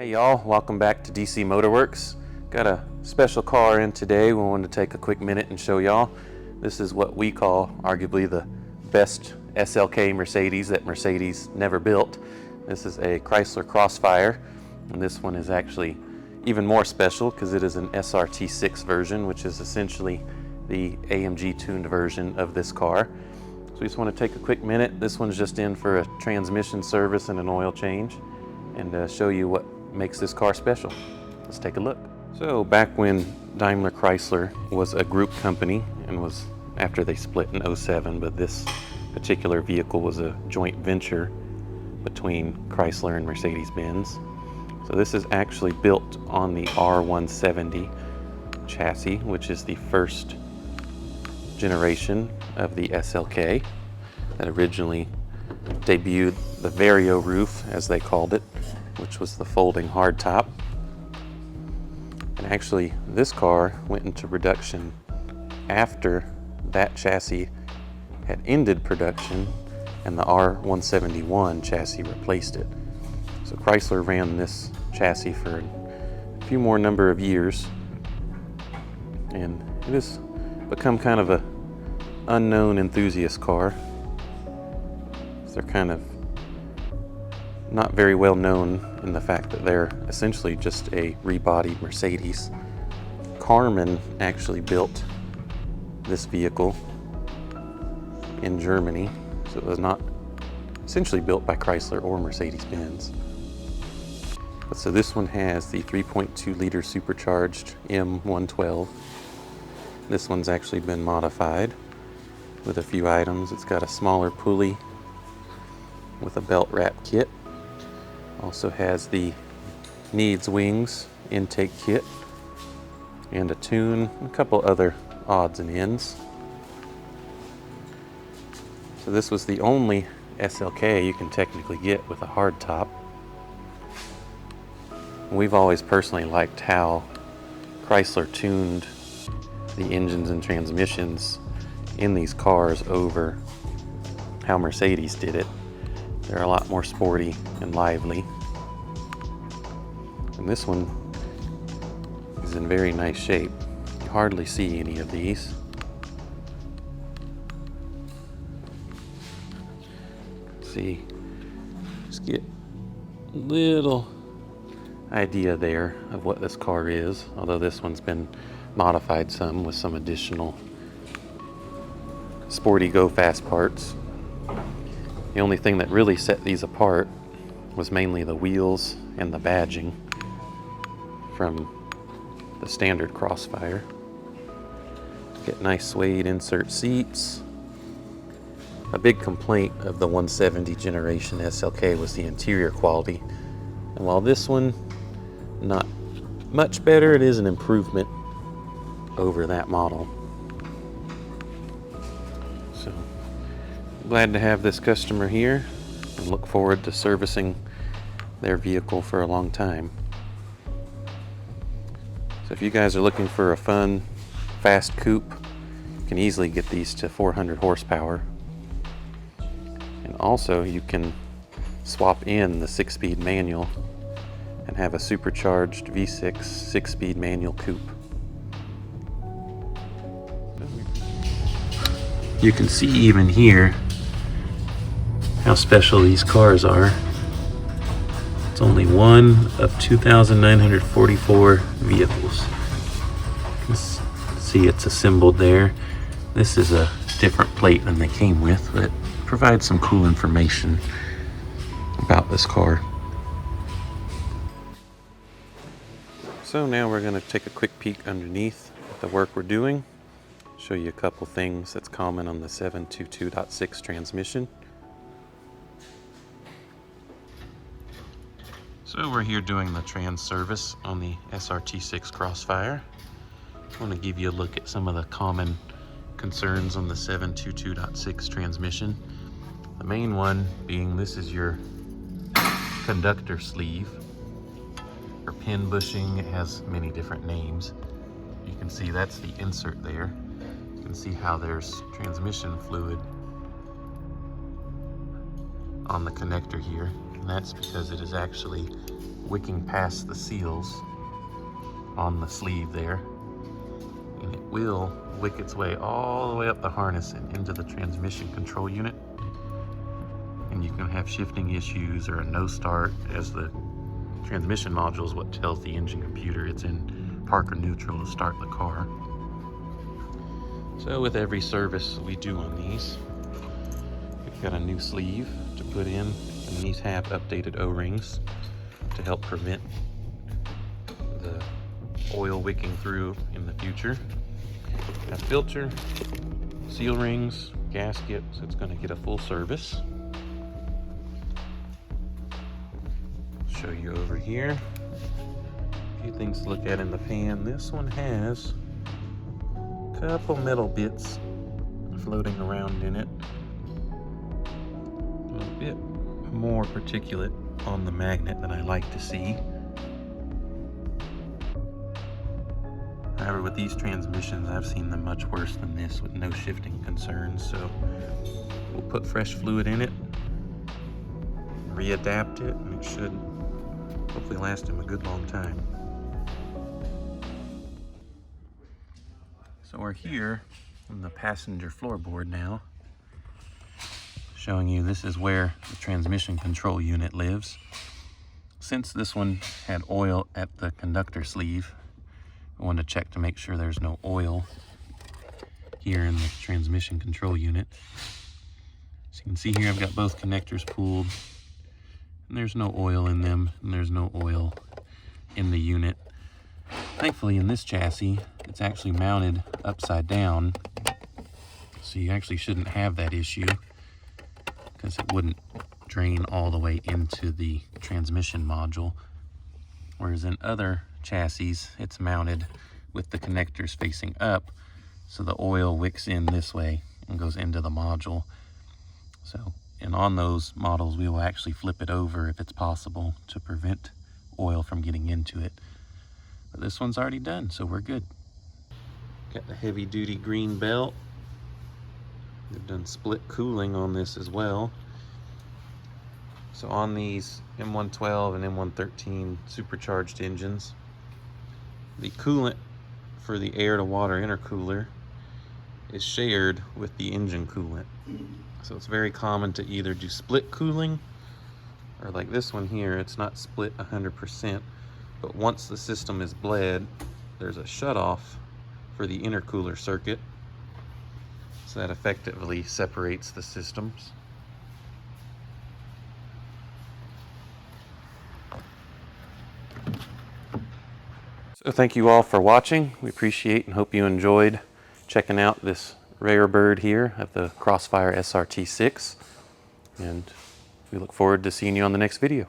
Hey y'all, welcome back to DC Motorworks. Got a special car in today. We wanted to take a quick minute and show y'all. This is what we call arguably the best SLK Mercedes that Mercedes never built. This is a Chrysler Crossfire, and this one is actually even more special because it is an SRT6 version, which is essentially the AMG tuned version of this car. So we just want to take a quick minute. This one's just in for a transmission service and an oil change, and show you what makes this car special. Let's take a look. So back when Daimler Chrysler was a group company, and was after they split in '07, but this particular vehicle was a joint venture between Chrysler and Mercedes-Benz. So this is actually built on the R170 chassis, which is the first generation of the SLK that originally debuted the Vario roof, as they called it, which was the folding hardtop. And actually, this car went into production after that chassis had ended production and the R171 chassis replaced it. So Chrysler ran this chassis for a few more number of years, and it has become kind of a unknown enthusiast car. They're kind of not very well known in the fact that they're essentially just a rebodied Mercedes. Carman actually built this vehicle in Germany, so it was not essentially built by Chrysler or Mercedes-Benz. So this one has the 3.2 liter supercharged M112. This one's actually been modified with a few items. It's got a smaller pulley with a belt wrap kit. Also has the needs wings intake kit and a tune, a couple other odds and ends. So this was the only SLK you can technically get with a hard top. We've always personally liked how Chrysler tuned the engines and transmissions in these cars over how Mercedes did it. They're a lot more sporty and lively. And this one is in very nice shape. You hardly see any of these. See, just get a little idea there of what this car is, although this one's been modified some with some additional sporty go fast parts. The only thing that really set these apart was mainly the wheels and the badging from the standard Crossfire. Get nice suede insert seats. A big complaint of the 170 generation SLK was the interior quality. And while this one, not much better, it is an improvement over that model. So, glad to have this customer here and look forward to servicing their vehicle for a long time. So if you guys are looking for a fun, fast coupe, you can easily get these to 400 horsepower. And also you can swap in the 6-speed manual and have a supercharged V6 6-speed manual coupe. You can see even here how special these cars are. It's only one of 2,944 vehicles. You can see it's assembled there. This is a different plate than they came with, but it provides some cool information about this car. So now we're going to take a quick peek underneath at the work we're doing. Show you a couple things that's common on the 722.6 transmission. So we're here doing the trans service on the SRT6 Crossfire. I want to give you a look at some of the common concerns on the 722.6 transmission. The main one being this is your conductor sleeve, or pin bushing. It has many different names. You can see that's the insert there. You can see how there's transmission fluid on the connector here, and that's because it is actually wicking past the seals on the sleeve there, and it will wick its way all the way up the harness and into the transmission control unit. And you can have shifting issues or a no start, as the transmission module is what tells the engine computer it's in park or neutral to start the car. So with every service we do on these, we've got a new sleeve to put in, and these have updated O-rings to help prevent the oil wicking through in the future. A filter, seal rings, gasket, so it's going to get a full service. Show you over here. A few things to look at in the pan. This one has a couple metal bits floating around in it. A little bit more particulate on the magnet than I like to see. However, with these transmissions, I've seen them much worse than this with no shifting concerns. So we'll put fresh fluid in it, readapt it, and it should hopefully last him a good long time. So we're here on the passenger floorboard now, showing you this is where the transmission control unit lives. Since this one had oil at the conductor sleeve, I wanted to check to make sure there's no oil here in the transmission control unit. So you can see here I've got both connectors pulled, and there's no oil in them, and there's no oil in the unit. Thankfully in this chassis, it's actually mounted upside down, so you actually shouldn't have that issue, because it wouldn't drain all the way into the transmission module. Whereas in other chassis, it's mounted with the connectors facing up, so the oil wicks in this way and goes into the module. So, and on those models, we will actually flip it over if it's possible to prevent oil from getting into it. But this one's already done, so we're good. Got the heavy duty green belt. They've done split cooling on this as well. So on these M112 and M113 supercharged engines, the coolant for the air to water intercooler is shared with the engine coolant. So it's very common to either do split cooling, or like this one here, it's not split 100%, but once the system is bled, there's a shutoff for the intercooler circuit. So that effectively separates the systems. So thank you all for watching. We appreciate and hope you enjoyed checking out this rare bird here of the Crossfire SRT6. And we look forward to seeing you on the next video.